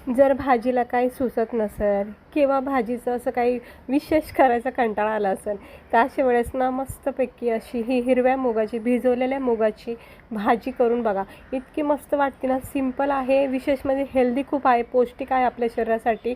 जर भाजीला काही सुचत नसेल किंवा भाजीचं असं काही विशेष करायचा कंटाळा आला असेल तर अशा वेळेस ना मस्तपैकी अशी ही हिरव्या मुगाची भिजवलेल्या मुगाची भाजी करून बघा. इतकी मस्त वाटते ना. सिंपल आहे, विशेष म्हणजे हेल्दी खूप आहे, पौष्टिक आहे आपल्या शरीरासाठी.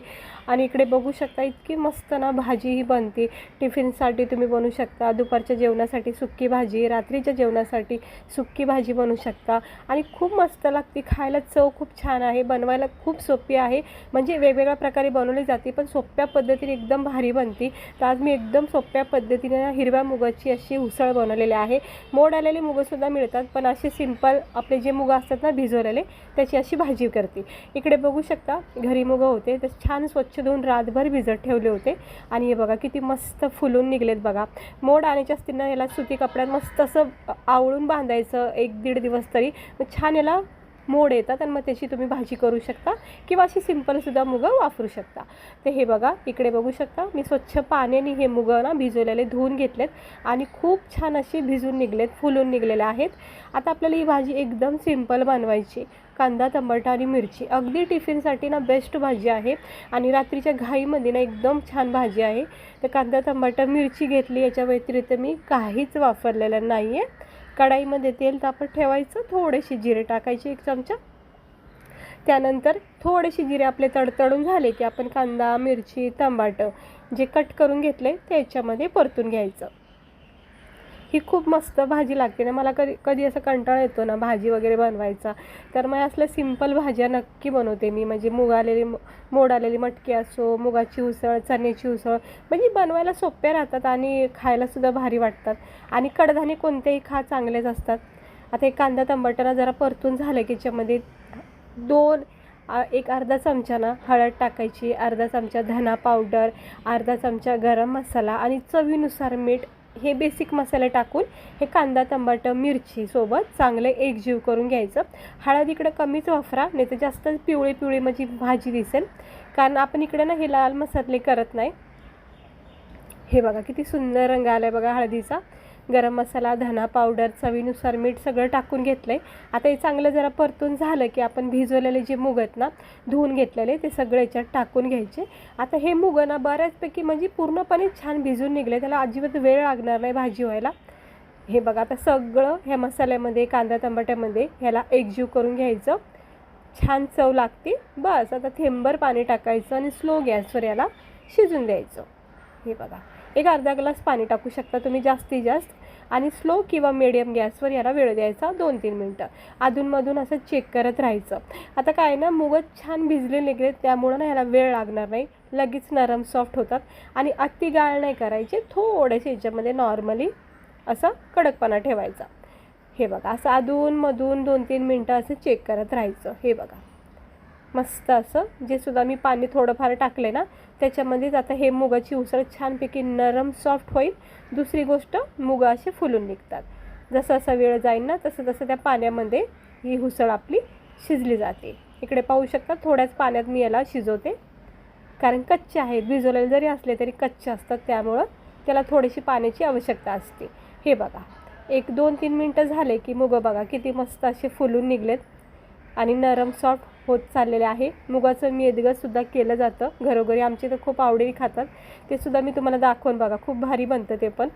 आणि इकडे बघू शकता इतकी मस्त ना भाजी ही बनते. टिफिनसाठी तुम्ही बनवू शकता, दुपारच्या जेवणासाठी सुक्की भाजी, रात्रीच्या जेवणासाठी सुक्की भाजी बनवू शकता. आणि खूप मस्त लागते खायला, चव खूप छान आहे, बनवायला खूप सोपी आहे. म्हणजे वेगवेगळ्या प्रकारे बनवली जाते पण सोप्या पद्धतीने एकदम भारी बनते. तर आज मी एकदम सोप्या पद्धतीने हिरव्या मुगाची अशी उसळ बनवलेली आहे. मोड आलेले मुगंसुद्धा मिळतात पण असे सिंपल आपले जे मुग असतात ना भिजवलेले त्याची अशी भाजी करते. इकडे बघू शकता घरी मुगं होते तर छान स्वच्छ धुवून रातभर भिजत ठेवले होते. आणि हे बघा किती मस्त फुलून निघलेत बघा. मोड आणायचे असतील ना याला सुती कपड्यात मस्त असं आवळून बांधायचं 1-1.5 दिवस तरी छान याला मोड येतात आणि मग त्याची तुम्ही भाजी करू शकता किंवा अशी सिंपलसुद्धा मुगं वापरू शकता. तर हे बघा इकडे बघू शकता मी स्वच्छ पाण्याने हे मुगं ना भिजवलेले धुवून घेतलेत आणि खूप छान अशी भिजून निघलेत, फुलून निघलेले आहेत. आता आपल्याला ही भाजी एकदम सिंपल बनवायची. कांदा, टमाटर आणि मिरची अगदी टिफिनसाठी ना बेस्ट भाजी आहे आणि रात्रीच्या घाईमध्ये ना एकदम छान भाजी आहे. तर कांदा, टमाटर, मिरची घेतली, याच्या व्यतिरिक्त मी काहीच वापरलेलं नाही आहे. कढाईमध्ये तेल तापत ठेवायचं, थोडेसे जिरे टाकायचे 1 चमचा. त्यानंतर थोडेसे जिरे आपले तडतडून झाले की आपण कांदा, मिरची, टमाटर जे कट करून घेतले ते याच्यामध्ये परतून घ्यायचं. ही खूप मस्त भाजी लागते ना. मला कधी असं कंटाळा येतो ना भाजी वगैरे बनवायचा तर मग असल्या सिंपल भाज्या नक्की बनवते मी. म्हणजे मोड आलेली मटकी असो, मुगाची उसळ, चण्याची उसळ म्हणजे बनवायला सोप्या राहतात आणि खायलासुद्धा भारी वाटतात. आणि कडधान्य कोणतेही खा चांगलेच असतात. आता एक कांदा टमाटर जरा परतून झालं की याच्यामध्ये एक अर्धा चमचा ना हळद टाकायची, अर्धा चमचा धना पावडर, अर्धा चमचा गरम मसाला आणि चवीनुसार मीठ हे बेसिक मसाले टाकून हे कांदा, टमाटर, मिरची सोबत चांगले एकजीव करून घ्यायचं. हळद इकडे कमीच वापरा, नाही तर जास्त पिवळी पिवळी म्हणजे भाजी दिसेल, कारण आपण इकडे ना हे लाल मसाले करत नाही. हे बघा किती सुंदर रंग आला आहे बघा हळदीचा. गरम मसाला, धना पावडर, चवीनुसार मीठ सगळं टाकून घेतलं आहे. आता हे चांगलं जरा परतून झालं की आपण भिजवलेले जे मुग आहेत ना धुवून घेतलेले ते सगळे याच्यात टाकून घ्यायचे. आता हे मुग ना बऱ्याचपैकी म्हणजे पूर्णपणे छान भिजून निघले, त्याला अजिबात वेळ लागणार नाही भाजी व्हायला. हे बघा आता सगळं ह्या मसाल्यामध्ये, कांदा टमाट्यामध्ये ह्याला एकजीव करून घ्यायचं. छान चव लागते. बस आता थेंबर पाणी टाकायचं आणि स्लो गॅसवर याला शिजून द्यायचं. हे बघा एक अर्धा ग्लास पाणी टाकू शकता तुम्ही जास्तीत जास्त आणि स्लो किंवा मीडियम गॅसवर याला वेळ द्यायचा 2-3 मिनटं. अधूनमधून असं चेक करत राहायचं. आता काय ना मुगच छान भिजले निघले त्यामुळं ना ह्याला वेळ लागणार नाही, लगेच नरम सॉफ्ट होतात. आणि अति गाळ नाही करायचे, थोडेसे याच्यामध्ये नॉर्मली असं कडकपणा ठेवायचा. हे बघा असं अधूनमधून 2-3 मिनटं असं चेक करत राहायचं. हे बघा मस्त असं जे सुद्धा मी पाणी थोडंफार टाकले ना त्याच्यामध्येच आता हे मुगाची उसळ छानपैकी नरम सॉफ्ट होईल. दुसरी गोष्ट मुग असे फुलून निघतात. जसं असा वेळ जाईल ना तसं तसं त्या पाण्यामध्ये ही उसळ आपली शिजली जाते. इकडे पाहू शकता थोड्याच पाण्यात मी याला शिजवते, कारण कच्चे आहेत, भिजवलेले जरी असले तरी कच्चे असतात त्यामुळं त्याला थोडीशी पाण्याची आवश्यकता असते. हे बघा 1-2-3 मिनटं झाले की मुग बघा किती मस्त असे फुलून निघलेत आणि नरम सॉफ्ट होत चाललेले आहे. मुगाचं मेदगंसुद्धा केलं जातं घरोघरी, आमचे तर खूप आवडीने खातात. ते सुद्धा मी तुम्हाला दाखवून बघा, खूप भारी बनतं ते पण.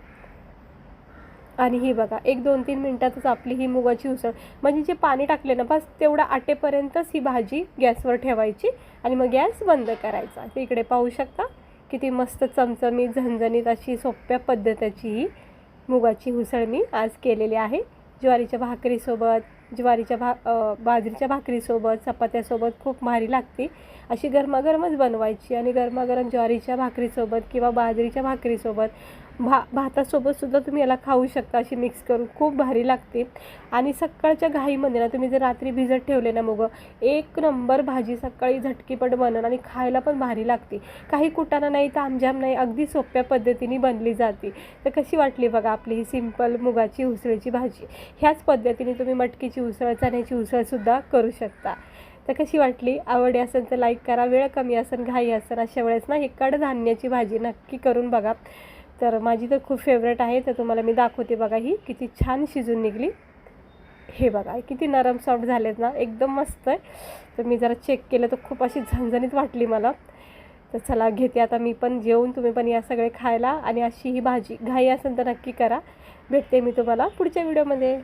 आणि ही बघा 1-2-3 मिनटातच आपली ही मुगाची उसळ म्हणजे जे पाणी टाकले ना बस तेवढं आटेपर्यंतच ही भाजी गॅसवर ठेवायची आणि मग गॅस बंद करायचा. ते इकडे पाहू शकता किती मस्त चमचमीत झणझणीत अशी सोप्या पद्धतीची ही मुगाची उसळ मी आज केलेली आहे. ज्वारीच्या भाकरीसोबत, बाजरीच्या भाकरीसोबत, चपात्यासोबत खूप भारी लागते. अशी गरमागरमच बनवायची आणि गरमागरम ज्वारीच्या भाकरीसोबत किंवा बाजरीच्या भाकरीसोबत भातासोबतसुद्धा तुम्ही याला खाऊ शकता. अशी मिक्स करून खूप भारी लागते. आणि सकाळच्या घाईमध्ये ना तुम्ही जर रात्री भिजत ठेवले ना मुगं, 1 नंबर भाजी सकाळी झटकीपट बनवून आणि खायला पण भारी लागते. काही कुटाणा नाही, तामझाम नाही, अगदी सोप्या पद्धतीने बनली जाते. तर कशी वाटली बघा आपली ही सिंपल मुगाची उसळीची भाजी. ह्याच पद्धतीने तुम्ही मटकीची उसळ, चण्याची उसळसुद्धा करू शकता. तर कशी वाटली, आवडली असेल तर लाईक करा. वेळ कमी असेल, घाई असेल अशा वेळेस ना ही कडधान्याची भाजी नक्की करून बघा. तर माझी तर खूप फेवरेट आहे. तर तुम्हाला मी दाखवते बघा ही किती छान शिजून निघली. हे बघा किती नरम सॉफ्ट झालेत ना, एकदम मस्त आहे. तर मी जरा चेक केलं तर खूप अशी झणझणीत वाटली मला. तर चला घेते आता मी पण जेवून, तुम्ही पण या सगळे खायला. आणि अशी ही भाजी घाई असेल तर नक्की करा. भेटते मी तुम्हाला पुढच्या व्हिडिओमध्ये.